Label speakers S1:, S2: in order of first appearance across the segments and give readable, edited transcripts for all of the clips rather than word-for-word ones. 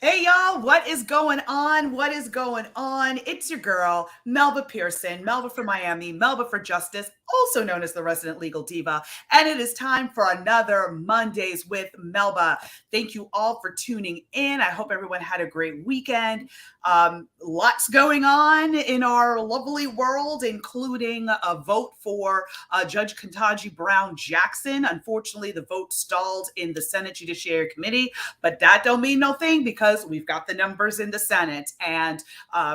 S1: Hey y'all, what is going on? What is going on? It's your girl, Melba Pearson, Melba for Miami, Melba for Justice, also known as the resident legal diva. And it is time for another Mondays with Melba. Thank you all for tuning in. I hope everyone had a great weekend. Lots going on in our lovely world, including a vote for Judge Ketanji Brown Jackson. Unfortunately, the vote stalled in the Senate Judiciary Committee, but that don't mean no thing because we've got the numbers in the Senate. And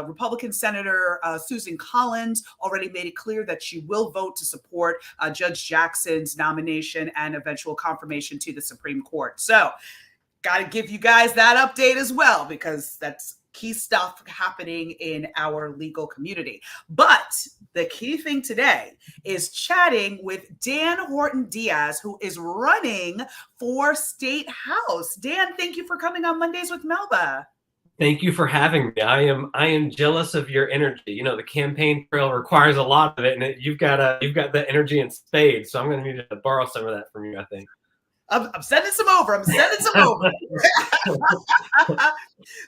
S1: Republican Senator Susan Collins already made it clear that she will vote to support Judge Jackson's nomination and eventual confirmation to the Supreme Court. So, got to give you guys that update as well because that's key stuff happening in our legal community. But the key thing today is chatting with Dan Horton-Diaz, who is running for State House. Dan, thank you for coming on Mondays with Melba.
S2: Thank you for having me. I am jealous of your energy. You know, the campaign trail requires a lot of it, and you've got the energy in spades. So I'm going to need to borrow some of that from you, I think.
S1: I'm sending some over. I'm sending some over.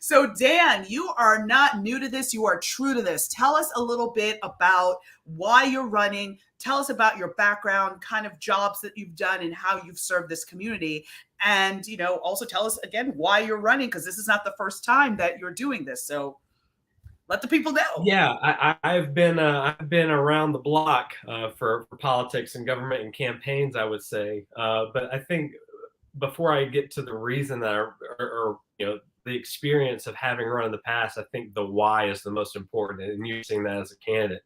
S1: So, Dan, you are not new to this. You are true to this. Tell us a little bit about why you're running. Tell us about your background, kind of jobs that you've done, and how you've served this community. And, also tell us again why you're running, because this is not the first time that you're doing this. So, let the people know.
S2: Yeah, I've been around the block for politics and government and campaigns, I would say. But I think before I get to the reason that or the experience of having run in the past, I think the why is the most important, and using that as a candidate.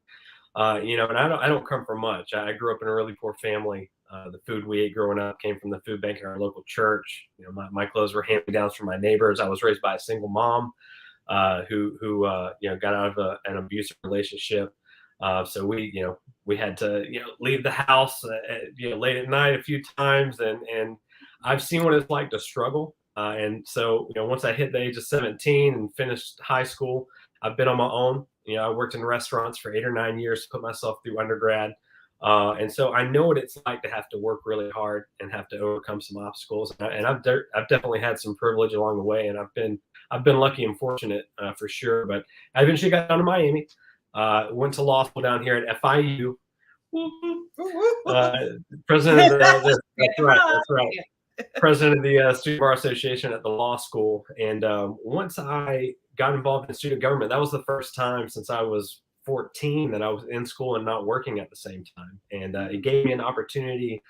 S2: And I don't come from much. I grew up in a really poor family. The food we ate growing up came from the food bank in our local church. My clothes were hand-me-downs from my neighbors. I was raised by a single mom who got out of an abusive relationship. So we had to leave the house late at night a few times, and I've seen what it's like to struggle. And so once I hit the age of 17 and finished high school, I've been on my own. I worked in restaurants for 8 or 9 years to put myself through undergrad. And so I know what it's like to have to work really hard and have to overcome some obstacles. And I've definitely had some privilege along the way, and I've been lucky and fortunate for sure. But I eventually got down to Miami, went to law school down here at FIU. Uh, president of that's right, that's right. President of the Student Bar Association at the law school. And once I got involved in student government, that was the first time since I was 14 that I was in school and not working at the same time. And it gave me an opportunity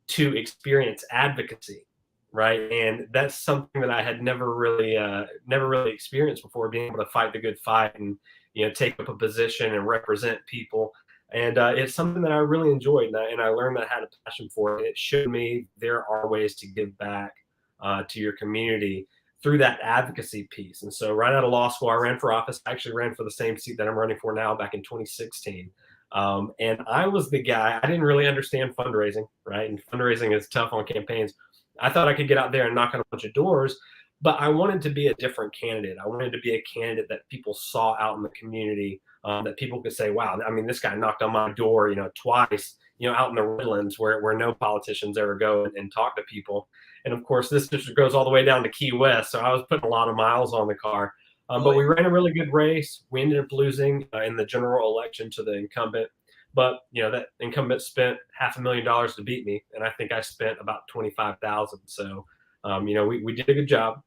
S2: to experience advocacy, right? And that's something that I had never really experienced before, being able to fight the good fight and take up a position and represent people. And it's something that I really enjoyed, and I learned that I had a passion for it. It showed me there are ways to give back to your community through that advocacy piece. And so right out of law school, I ran for office. I actually ran for the same seat that I'm running for now back in 2016. And I was the guy, I didn't really understand fundraising, right? And fundraising is tough on campaigns. I thought I could get out there and knock on a bunch of doors, but I wanted to be a different candidate. I wanted to be a candidate that people saw out in the community, that people could say, wow, I mean, this guy knocked on my door, twice, out in the Redlands where no politicians ever go and talk to people. And of course, this district goes all the way down to Key West. So I was putting a lot of miles on the car. But we ran a really good race. We ended up losing in the general election to the incumbent. But that incumbent spent $500,000 to beat me, and I think I spent about 25,000. So we did a good job.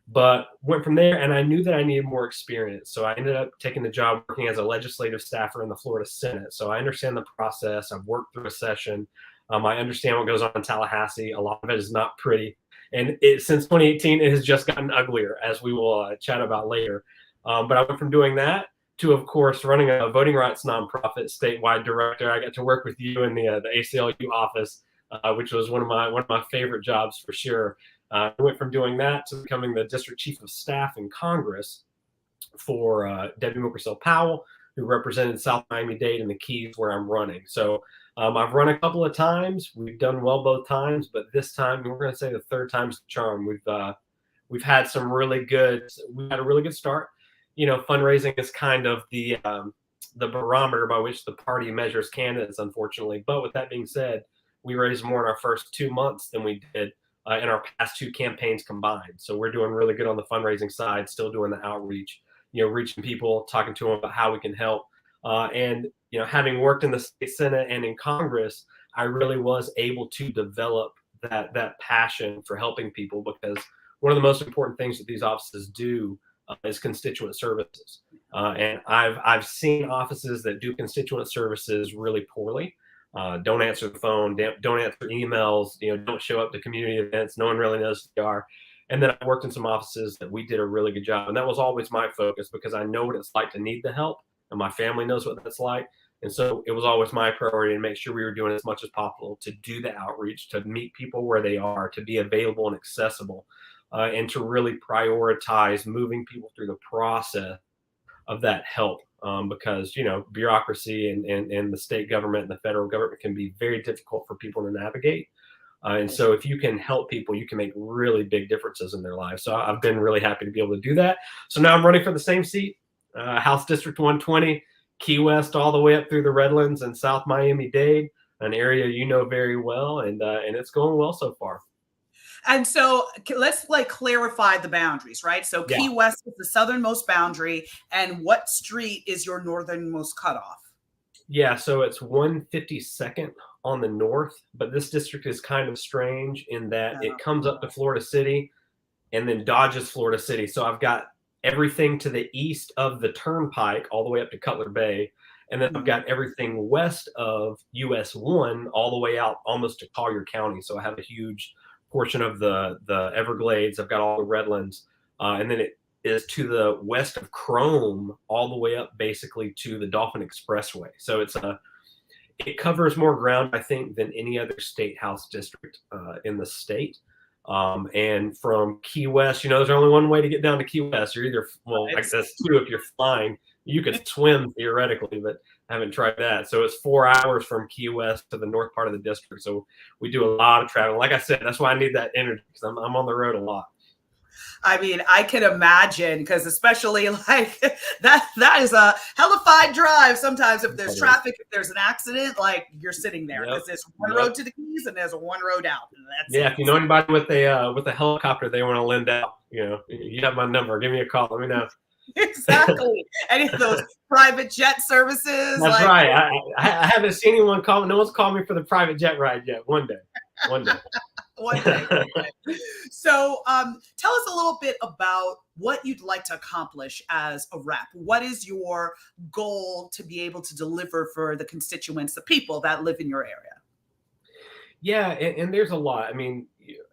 S2: But went from there, and I knew that I needed more experience. So I ended up taking the job working as a legislative staffer in the Florida Senate. So I understand the process. I've worked through a session. I understand what goes on in Tallahassee. A lot of it is not pretty. And since 2018, it has just gotten uglier, as we will chat about later. But I went from doing that to, of course, running a voting rights nonprofit, statewide director. I got to work with you in the ACLU office, which was one of my favorite jobs for sure. I went from doing that to becoming the district chief of staff in Congress for Debbie Mukersel-Powell, who represented South Miami-Dade and the Keys, where I'm running. So I've run a couple of times. We've done well both times, but this time we're going to say the third time's the charm. We've had some really good. We had a really good start. Fundraising is kind of the barometer by which the party measures candidates, unfortunately. But with that being said, we raised more in our first 2 months than we did in our past 2 campaigns combined. So we're doing really good on the fundraising side, still doing the outreach, reaching people, talking to them about how we can help. And having worked in the state Senate and in Congress, I really was able to develop that passion for helping people, because one of the most important things that these offices do is constituent services. And I've seen offices that do constituent services really poorly. Don't answer the phone, don't answer emails, don't show up to community events. No one really knows who they are. And then I worked in some offices that we did a really good job. And that was always my focus, because I know what it's like to need the help, and my family knows what that's like. And so it was always my priority to make sure we were doing as much as possible to do the outreach, to meet people where they are, to be available and accessible, and to really prioritize moving people through the process of that help. Because, bureaucracy and the state government and the federal government can be very difficult for people to navigate. And so if you can help people, you can make really big differences in their lives. So I've been really happy to be able to do that. So now I'm running for the same seat, House District 120, Key West, all the way up through the Redlands and South Miami-Dade, an area you know very well, and it's going well so far.
S1: And so let's clarify the boundaries, right? So Key West is the southernmost boundary, and what street is your northernmost cutoff?
S2: Yeah, so it's 152nd on the north, but this district is kind of strange in that it comes up to Florida City and then dodges Florida City. So I've got everything to the east of the turnpike all the way up to Cutler Bay. And then I've got everything west of US 1 all the way out almost to Collier County. So I have a huge portion of the Everglades. I've got all the Redlands. And then it is to the west of Chrome all the way up basically to the Dolphin Expressway. So it covers more ground, I think, than any other state house district in the state. And from Key West, there's only one way to get down to Key West. You're either, I guess that's true if you're flying. You could swim theoretically, but I haven't tried that. So it's 4 hours from Key West to the north part of the district. So we do a lot of traveling. Like I said, that's why I need that energy, because I'm on the road a lot.
S1: I mean, I can imagine, because especially that is a hellified drive. Sometimes if there's traffic, if there's an accident, you're sitting there, because there's one road to the Keys and there's one road out. And that's
S2: it. If you know anybody with a helicopter they want to lend out, you have my number. Give me a call. Let me know.
S1: Exactly. Any of those private jet services.
S2: That's right. I haven't seen anyone call me. No one's called me for the private jet ride yet. One day.
S1: One day. So tell us a little bit about what you'd like to accomplish as a rep. What is your goal to be able to deliver for the constituents, the people that live in your area?
S2: Yeah, and there's a lot. I mean,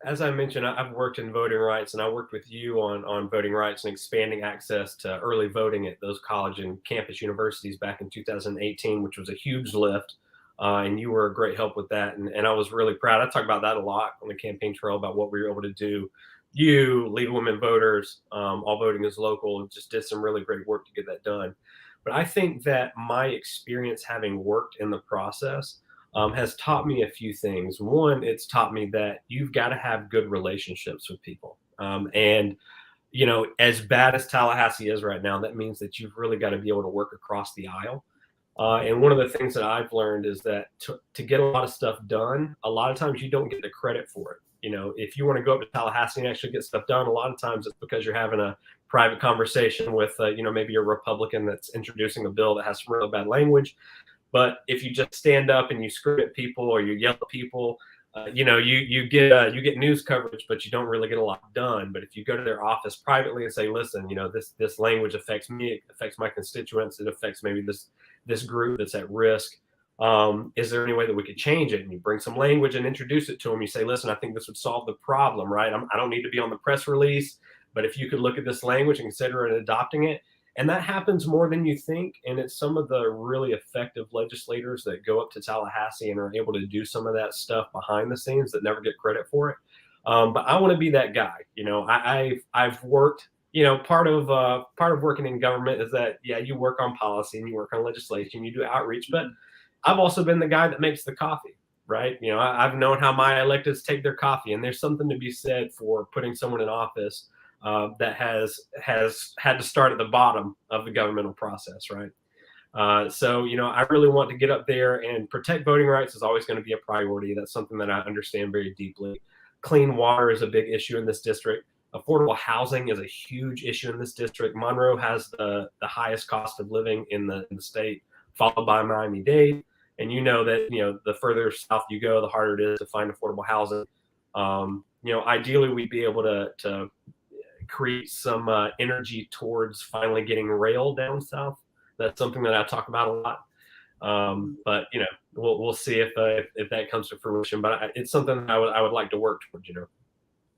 S2: as I mentioned, I've worked in voting rights, and I worked with you on voting rights and expanding access to early voting at those college and campus universities back in 2018, which was a huge lift. And you were a great help with that. And I was really proud. I talk about that a lot on the campaign trail, about what we were able to do. You, League of Women Voters, All Voting is Local, just did some really great work to get that done. But I think that my experience having worked in the process has taught me a few things. One, it's taught me that you've got to have good relationships with people. And as bad as Tallahassee is right now, that means that you've really got to be able to work across the aisle. And one of the things that I've learned is that to get a lot of stuff done, a lot of times you don't get the credit for it. If you want to go up to Tallahassee and actually get stuff done, a lot of times it's because you're having a private conversation with, maybe a Republican that's introducing a bill that has some really bad language. But if you just stand up and you scream at people or you yell at people, you get news coverage, but you don't really get a lot done. But if you go to their office privately and say, listen, this language affects me, it affects my constituents, it affects maybe this group that's at risk. Is there any way that we could change it? And you bring some language and introduce it to them. You say, listen, I think this would solve the problem, right? I don't need to be on the press release, but if you could look at this language and consider it adopting it. And that happens more than you think. And it's some of the really effective legislators that go up to Tallahassee and are able to do some of that stuff behind the scenes that never get credit for it. But I want to be that guy. I've worked, part of working in government is that, you work on policy and you work on legislation, you do outreach, but I've also been the guy that makes the coffee, right? I've known how my electeds take their coffee, and there's something to be said for putting someone in office that has had to start at the bottom of the governmental process, right? So, I really want to get up there, and protect voting rights is always going to be a priority. That's something that I understand very deeply. Clean water is a big issue in this district. Affordable housing is a huge issue in this district. Monroe has the highest cost of living in the state, followed by Miami-Dade. And you know that, the further south you go, the harder it is to find affordable housing. Ideally, we'd be able to create some energy towards finally getting rail down south. That's something that I talk about a lot. But we'll see if that comes to fruition. But it's something that I would like to work towards.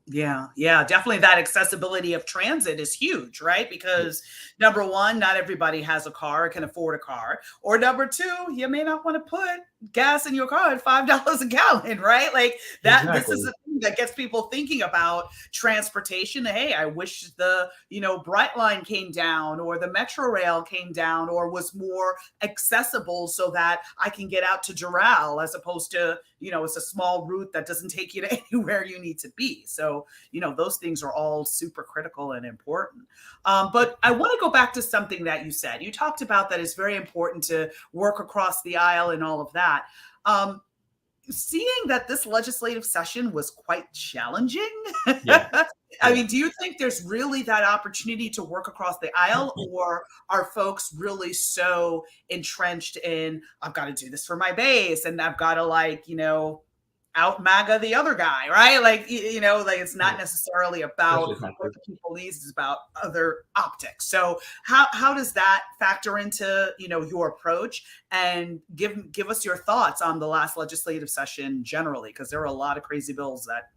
S1: Yeah, definitely. That accessibility of transit is huge, right? Because number one, not everybody has a car or can afford a car. Or number two, you may not want to put gas in your car at $5 a gallon, right? Like that. Exactly. This is the thing that gets people thinking about transportation. Hey, I wish the Brightline came down, or the Metro Rail came down, or was more accessible so that I can get out to Doral, as opposed to it's a small route that doesn't take you to anywhere you need to be. So those things are all super critical and important. But I want to go back to something that you said. You talked about that it's very important to work across the aisle and all of that. Seeing that this legislative session was quite challenging, yeah. I mean, do you think there's really that opportunity to work across the aisle, or are folks really so entrenched in, I've got to do this for my base, and I've got to out MAGA the other guy, right? Like it's not necessarily about what the people need, it's about other optics. So how does that factor into your approach? And give us your thoughts on the last legislative session generally, because there are a lot of crazy bills that.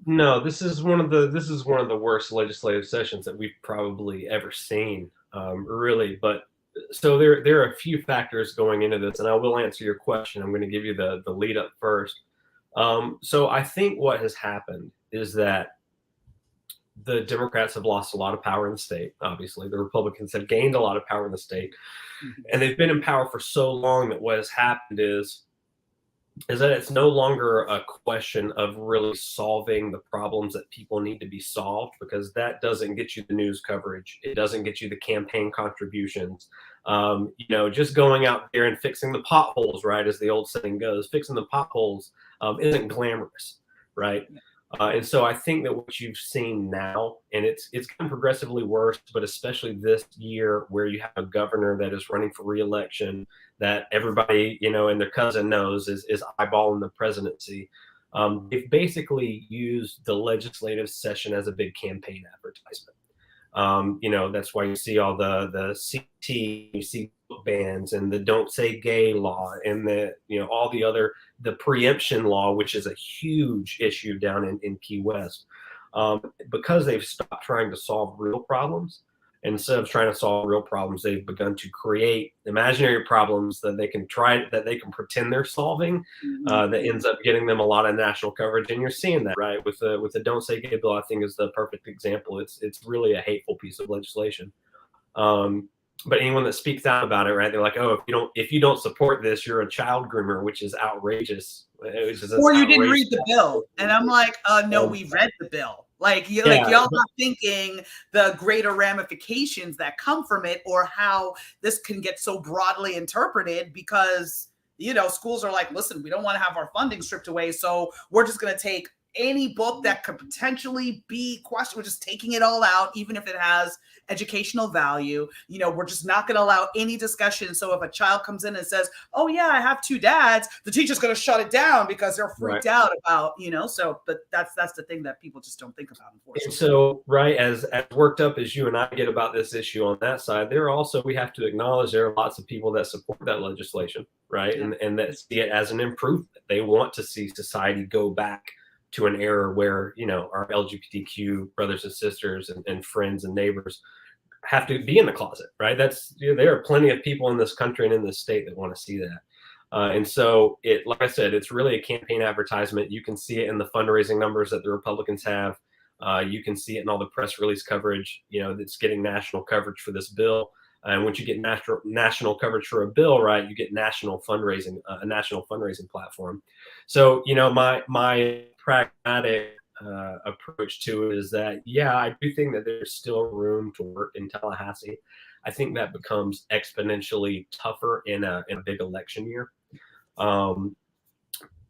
S2: No, this is one of the worst legislative sessions that we've probably ever seen, really. But so there are a few factors going into this, and I will answer your question. I'm going to give you the lead up first. So I think what has happened is that the Democrats have lost a lot of power in the state. Obviously, the Republicans have gained a lot of power in the state, and they've been in power for so long that what has happened is that it's no longer a question of really solving the problems that people need to be solved, because that doesn't get you the news coverage. It doesn't get you the campaign contributions. Just going out there and fixing the potholes, right, as the old saying goes, fixing the potholes isn't glamorous, right? And so I think that what you've seen now, and it's gotten progressively worse, but especially this year, where you have a governor that is running for re-election, that everybody, and their cousin knows is eyeballing the presidency. They've basically used the legislative session as a big campaign advertisement. That's why you see all the CT, you see book bans, and the Don't Say Gay law, and all the preemption law, which is a huge issue down in Key West, because they've stopped trying to solve real problems. Instead of trying to solve real problems, they've begun to create imaginary problems that they can pretend they're solving. That ends up getting them a lot of national coverage, and you're seeing that, right? With the Don't Say Gay bill, I think is the perfect example. It's really a hateful piece of legislation. But anyone that speaks out about it, right, they're like, oh, if you don't support this, you're a child groomer, which is outrageous.
S1: Or you didn't read the bill, and I'm like, no, we read the bill. Like y'all not thinking the greater ramifications that come from it, or how this can get so broadly interpreted, because schools are like, listen, we don't want to have our funding stripped away, so we're just going to take any book that could potentially be questioned. We're just taking it all out, even if it has educational value. We're just not going to allow any discussion. So if a child comes in and says, oh yeah, I have two dads, the teacher's going to shut it down because they're freaked out about, but that's the thing that people just don't think about, unfortunately.
S2: And so, right, as worked up as you and I get about this issue on that side, we have to acknowledge there are lots of people that support that legislation, right? Yeah. And that see it as an improvement. They want to see society go back to an era where, our LGBTQ brothers and sisters and friends and neighbors have to be in the closet, right? There are plenty of people in this country and in this state that want to see that. And so like I said, it's really a campaign advertisement. You can see it in the fundraising numbers that the Republicans have. You can see it in all the press release coverage, that's getting national coverage for this bill. And once you get national coverage for a bill, right, you get national fundraising, a national fundraising platform. So, my pragmatic approach to it is that, yeah, I do think that there's still room to work in Tallahassee. I think that becomes exponentially tougher in a big election year.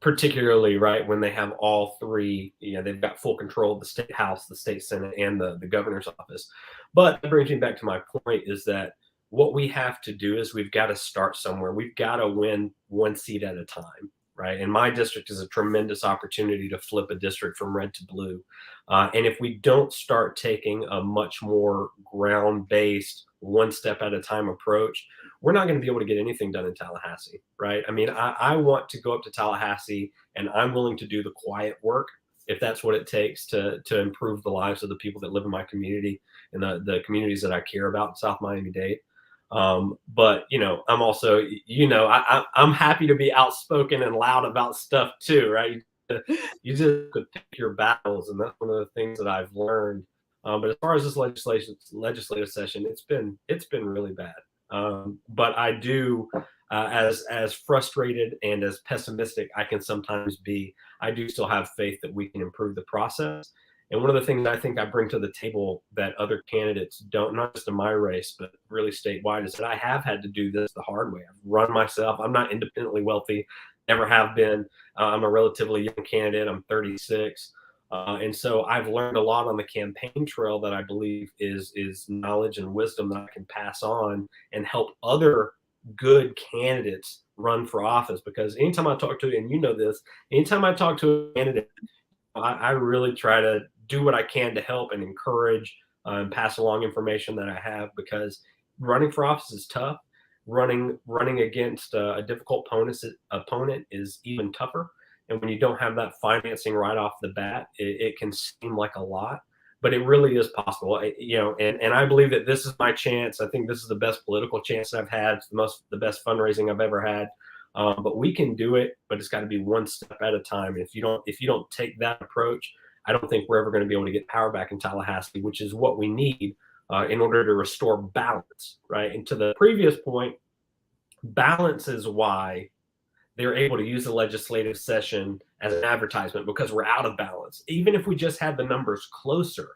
S2: particularly right when they have all three, they've got full control of the state house, the state senate, and the governor's office. But that brings me back to my point, is that what we have to do is we've got to start somewhere. We've got to win one seat at a time, right? And my district is a tremendous opportunity to flip a district from red to blue. And if we don't start taking a much more ground-based, one step at a time approach, we're not going to be able to get anything done in Tallahassee, right? I mean, I want to go up to Tallahassee, and I'm willing to do the quiet work if that's what it takes to improve the lives of the people that live in my community and the communities that I care about in South Miami-Dade. But I'm also, I'm happy to be outspoken and loud about stuff too, right? You just could pick your battles, and that's one of the things that I've learned. But as far as this legislative session, it's been really bad. But I do, as frustrated and as pessimistic I can sometimes be, I do still have faith that we can improve the process. And one of the things I think I bring to the table that other candidates don't, not just in my race, but really statewide, is that I have had to do this the hard way. I've run myself. I'm not independently wealthy, never have been. I'm a relatively young candidate. I'm 36. And so I've learned a lot on the campaign trail that I believe is knowledge and wisdom that I can pass on and help other good candidates run for office. Because anytime I talk to, and this, anytime I talk to a candidate, I really try to do what I can to help and encourage and pass along information that I have, because running for office is tough. Running against a difficult opponent is even tougher. And when you don't have that financing right off the bat, it can seem like a lot, but it really is possible. And I believe that this is my chance. I think this is the best political chance I've had. It's the best fundraising I've ever had. But we can do it, but it's got to be one step at a time. And if you don't take that approach, I don't think we're ever going to be able to get power back in Tallahassee, which is what we need in order to restore balance, right? And to the previous point, balance is why they're able to use the legislative session as an advertisement, because we're out of balance. Even if we just had the numbers closer,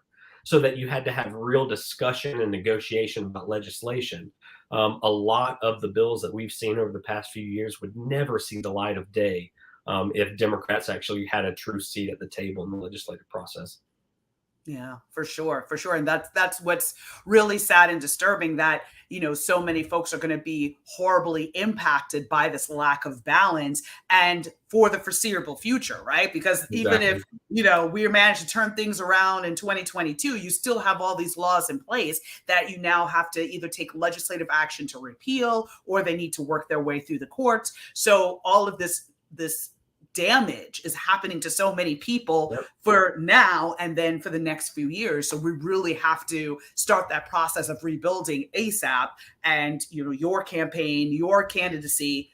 S2: so that you had to have real discussion and negotiation about legislation, a lot of the bills that we've seen over the past few years would never see the light of day if Democrats actually had a true seat at the table in the legislative process.
S1: Yeah, for sure. And that's what's really sad and disturbing, that, so many folks are going to be horribly impacted by this lack of balance, and for the foreseeable future, right? Because even if, we manage to turn things around in 2022, you still have all these laws in place that you now have to either take legislative action to repeal, or they need to work their way through the courts. So all of this damage is happening to so many people for now and then for the next few years. So we really have to start that process of rebuilding ASAP. And, your campaign, your candidacy,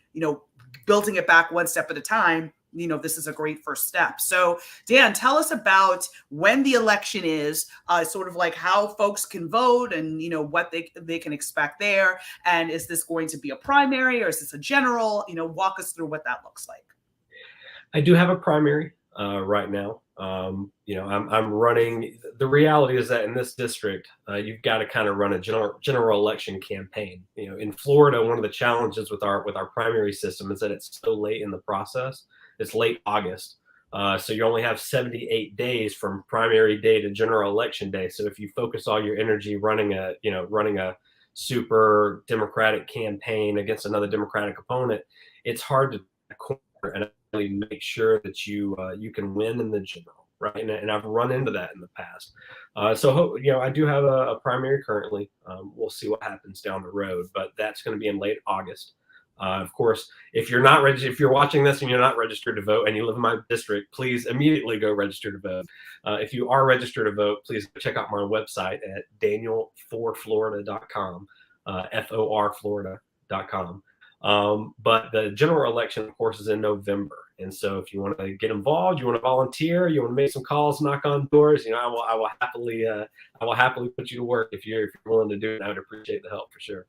S1: building it back one step at a time, this is a great first step. So Dan, tell us about when the election is, sort of like how folks can vote and, what they can expect there. And is this going to be a primary, or is this a general? Walk us through what that looks like.
S2: I do have a primary right now. I'm running. The reality is that in this district, you've got to kind of run a general election campaign. In Florida, one of the challenges with our primary system is that it's so late in the process. It's late August, so you only have 78 days from primary day to general election day. So if you focus all your energy running a super Democratic campaign against another Democratic opponent, it's hard to corner and really make sure that you can win in the general, right? And I've run into that in the past. So I do have a primary currently. We'll see what happens down the road, but that's going to be in late August. Of course, if you're not registered, if you're watching this and you're not registered to vote and you live in my district, please immediately go register to vote. If you are registered to vote, please check out my website at danielforflorida.com, FORflorida.com. But the general election, of course, is in November. And so if you want to get involved, you want to volunteer, you want to make some calls, knock on doors, I will happily put you to work if you're willing to do it. I would appreciate the help for sure.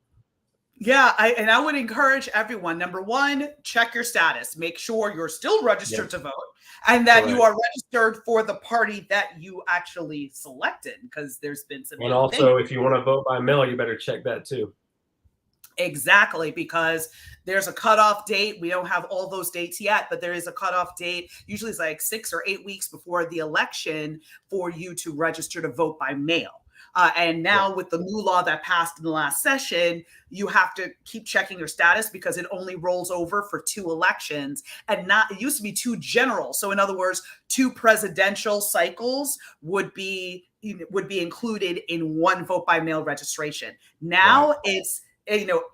S1: Yeah, I would encourage everyone. Number one, check your status. Make sure you're still registered to vote, and that you are registered for the party that you actually selected, because there's been some.
S2: And also, if you want to vote by mail, you better check that too.
S1: Exactly, because there's a cutoff date. We don't have all those dates yet, but there is a cutoff date. Usually it's like 6 or 8 weeks before the election for you to register to vote by mail. And now with the new law that passed in the last session, you have to keep checking your status because it only rolls over for 2 elections and not, it used to be 2 general. So in other words, 2 presidential cycles would be included in one vote by mail registration. Now it's,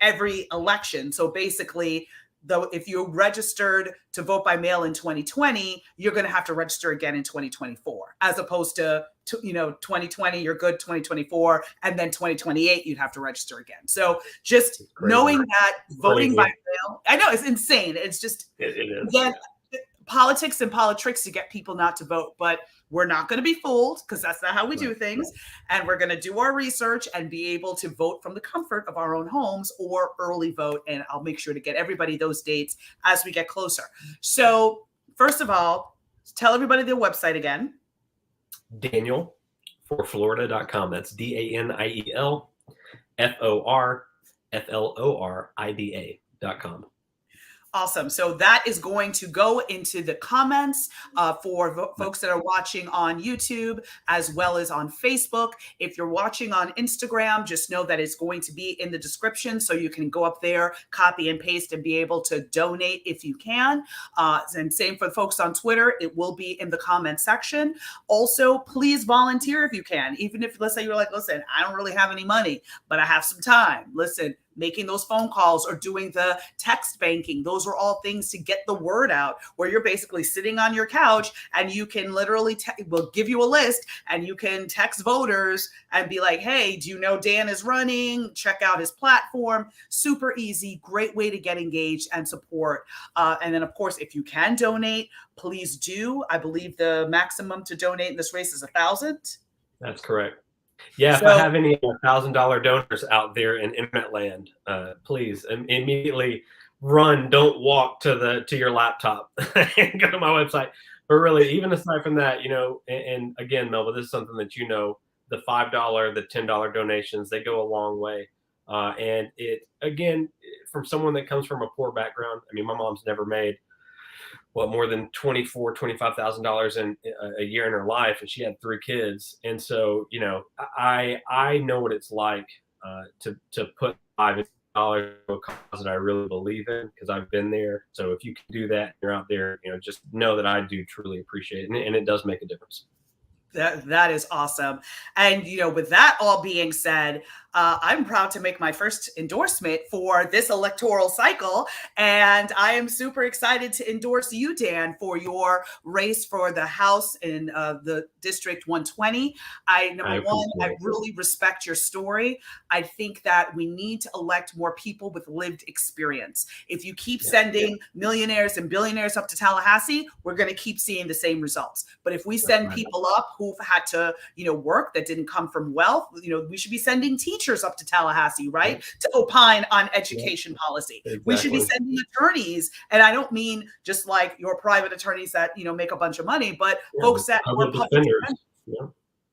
S1: every election. So basically, though, if you registered to vote by mail in 2020, you're going to have to register again in 2024, as opposed to 2020, you're good, 2024, and then 2028, you'd have to register again. So just knowing that voting by mail, I know it's insane. It's just,
S2: it is.
S1: Again, politics and politics to get people not to vote, but we're not going to be fooled because that's not how we do things. And we're going to do our research and be able to vote from the comfort of our own homes or early vote. And I'll make sure to get everybody those dates as we get closer. So first of all, tell everybody their website again.
S2: DanielForFlorida.com. That's DANIEL FORFLORIDA.com.
S1: Awesome. So that is going to go into the comments for folks that are watching on YouTube as well as on Facebook. If you're watching on Instagram, just know that it's going to be in the description so you can go up there, copy and paste, and be able to donate if you can. And same for the folks on Twitter. It will be in the comment section. Also, please volunteer if you can. Even if, let's say you're like, listen, I don't really have any money, but I have some time. Listen, making those phone calls or doing the text banking. Those are all things to get the word out, where you're basically sitting on your couch and you can literally, we'll give you a list and you can text voters and be like, hey, do you know Dan is running? Check out his platform. Super easy, great way to get engaged and support. And then of course, if you can donate, please do. I believe the maximum to donate in this race is $1,000.
S2: That's correct. Yeah, if I have any $1,000 donors out there in internet land, please immediately run. Don't walk to your laptop and go to my website. But really, even aside from that, and again, Melba, this is something that the $5, the $10 donations, they go a long way. And it, again, from someone that comes from a poor background, I mean, my mom's never made more than $25,000 in a year in her life, and she had 3 kids. And so, I know what it's like to put $5 to a cause that I really believe in, because I've been there. So if you can do that, you're out there, just know that I do truly appreciate it, and it does make a difference.
S1: That is awesome. And, with that all being said, I'm proud to make my first endorsement for this electoral cycle. And I am super excited to endorse you, Dan, for your race for the House in the District 120. I really respect your story. I think that we need to elect more people with lived experience. If you keep sending millionaires and billionaires up to Tallahassee, we're going to keep seeing the same results. But if we send people up who've had to, work, that didn't come from wealth, we should be sending teachers up to Tallahassee, right? To opine on education policy. Exactly. We should be sending attorneys. And I don't mean just like your private attorneys that, make a bunch of money, but folks that were public defenders.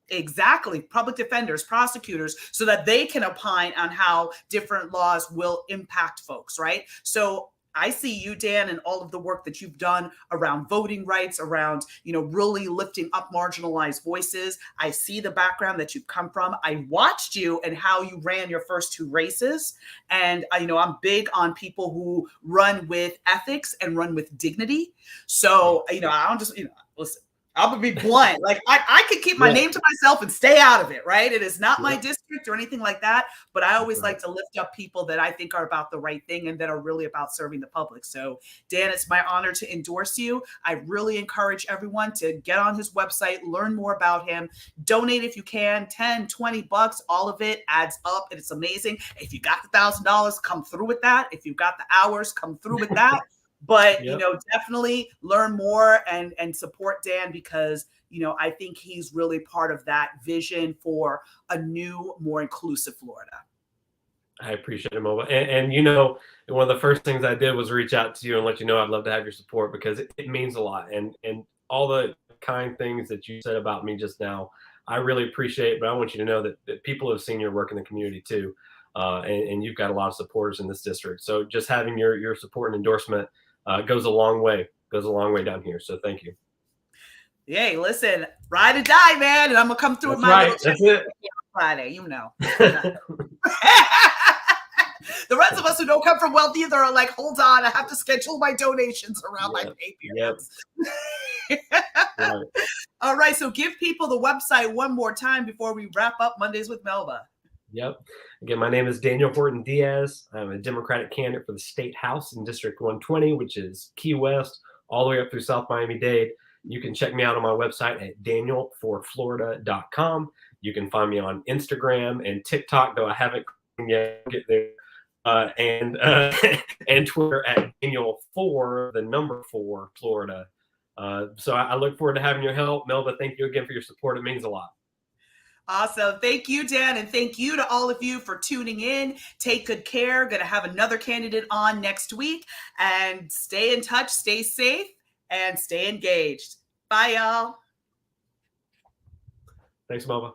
S1: Exactly. Public defenders, prosecutors, so that they can opine on how different laws will impact folks, right? So I see you, Dan, and all of the work that you've done around voting rights, around, really lifting up marginalized voices. I see the background that you've come from. I watched you and how you ran your first 2 races. And, I'm big on people who run with ethics and run with dignity. So, I don't just, listen, I'm gonna be blunt. Like I could keep my name to myself and stay out of it, right? It is not my district or anything like that. But I always like to lift up people that I think are about the right thing and that are really about serving the public. So, Dan, it's my honor to endorse you. I really encourage everyone to get on his website, learn more about him, donate if you can, 10, 20 bucks, all of it adds up. And it's amazing. If you got the $1,000, come through with that. If you've got the hours, come through with that. But, definitely learn more and support Dan, because, I think he's really part of that vision for a new, more inclusive Florida.
S2: I appreciate it, Moba. And one of the first things I did was reach out to you and let you know I'd love to have your support, because it means a lot. And all the kind things that you said about me just now, I really appreciate. But I want you to know that people have seen your work in the community too. and you've got a lot of supporters in this district. So just having your support and endorsement goes a long way. Goes a long way down here. So thank you.
S1: Yay, listen, ride or die, man. And I'm going to come through with my little
S2: That's it.
S1: Friday, you know. The rest of us who don't come from wealth either are like, hold on, I have to schedule my donations around my pay periods. Right. All right, so give people the website one more time before we wrap up Mondays with Melba.
S2: Yep. Again, my name is Daniel Horton-Diaz. I'm a Democratic candidate for the State House in District 120, which is Key West, all the way up through South Miami-Dade. You can check me out on my website at danielforflorida.com. You can find me on Instagram and TikTok, though I haven't yet get there. And Twitter at Daniel4 Florida. So I look forward to having your help. Melba, thank you again for your support. It means a lot.
S1: Awesome. Thank you, Dan. And thank you to all of you for tuning in. Take good care. Going to have another candidate on next week. And stay in touch, stay safe, and stay engaged. Bye, y'all.
S2: Thanks, Melba.